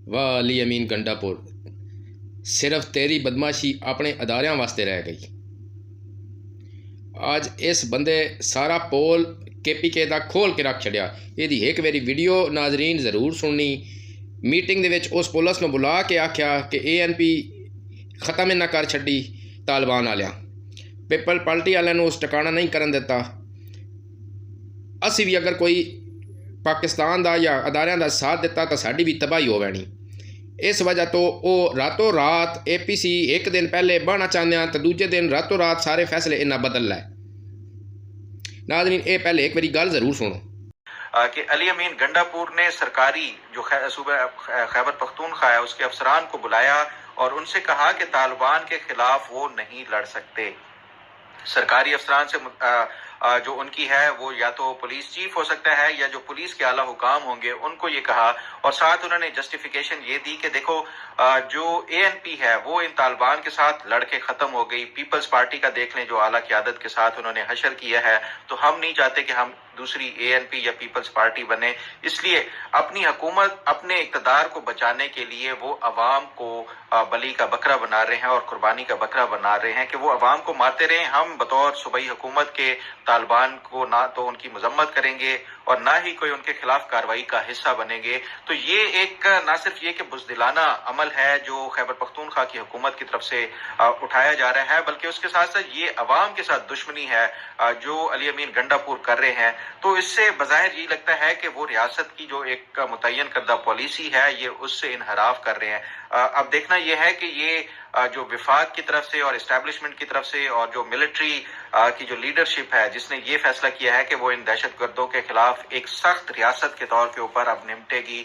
واہ علی امین گنڈا پور، صرف تیری بدماشی اپنے اداریاں واسطے رہ گئی۔ اج اس بندے سارا پول کے پی کے دا کھول کے رکھ چھڑیا۔ یہ ایک میری ویڈیو ناظرین ضرور سننی۔ میٹنگ دے وچ اس پولیس نو بلا کے آکھیا کہ اے این پی ختم نہ کر چھڈی طالبان والیاں، پیپل پارٹی والے نو اس ٹکانا نہیں کرن دیتا۔ اسی بھی اگر کوئی پاکستان دا یا اداریاں دا ساتھ دیتا تو ساڈی بھی تباہی ہو وینی۔ اس وجہ تو وہ راتوں رات اے پی سی ایک دن پہلے بہنا چاہتے ہیں تو دوجے دن راتوں رات سارے فیصلے انہیں بدل لائے۔ ناظرین اے پہلے ایک میری گل ضرور سنو کہ علی امین گنڈا پور نے سرکاری جو صوبہ خیبر پختونخوا ہے اس کے افسران کو بلایا اور ان سے کہا کہ طالبان کے خلاف وہ نہیں لڑ سکتے۔ سرکاری افسران سے جو ان کی ہے وہ یا تو پولیس چیف ہو سکتا ہے یا جو پولیس کے اعلیٰ حکام ہوں گے، ان کو یہ کہا اور ساتھ انہوں نے جسٹیفیکیشن یہ دی کہ دیکھو جو اے این پی ہے وہ ان طالبان کے ساتھ لڑ کے ختم ہو گئی۔ پیپلز پارٹی کا دیکھ لیں جو اعلیٰ قیادت کے ساتھ انہوں نے حشر کیا ہے، تو ہم نہیں چاہتے کہ ہم دوسری اے این پی یا پیپلز پارٹی بنے، اس لیے اپنی حکومت اپنے اقتدار کو بچانے کے لیے وہ عوام کو بلی کا بکرا بنا رہے ہیں اور قربانی کا بکرا بنا رہے ہیں کہ وہ عوام کو مارتے رہیں۔ ہم بطور صوبائی حکومت کے طالبان کو نہ تو ان کی مذمت کریں گے اور نہ ہی کوئی ان کے خلاف کارروائی کا حصہ بنیں گے۔ تو یہ ایک نہ صرف یہ کہ بزدلانہ عمل ہے جو خیبر پختونخوا کی حکومت کی طرف سے اٹھایا جا رہا ہے، بلکہ اس کے ساتھ ساتھ یہ عوام کے ساتھ دشمنی ہے جو علی امین گنڈا پور کر رہے ہیں۔ تو اس سے بظاہر یہ لگتا ہے کہ وہ ریاست کی جو ایک متعین کردہ پالیسی ہے یہ اس سے انحراف کر رہے ہیں۔ اب دیکھنا یہ ہے کہ یہ جو وفاق کی طرف سے اور اسٹیبلشمنٹ کی طرف سے اور جو ملٹری کی جو لیڈرشپ ہے جس نے یہ فیصلہ کیا ہے کہ وہ ان دہشت گردوں کے خلاف ایک سخت ریاست کے طور کے اوپر اب نمٹے گی،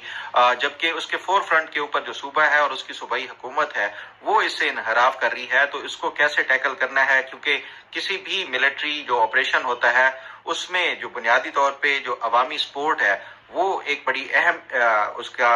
جبکہ اس کے فور فرنٹ کے اوپر جو صوبہ ہے اور اس کی صوبائی حکومت ہے وہ اس سے انحراف کر رہی ہے۔ تو اس کو کیسے ٹیکل کرنا ہے، کیونکہ کسی بھی ملٹری جو آپریشن ہوتا ہے اس میں جو بنیادی طور پہ جو عوامی سپورٹ ہے وہ ایک بڑی اہم اس کا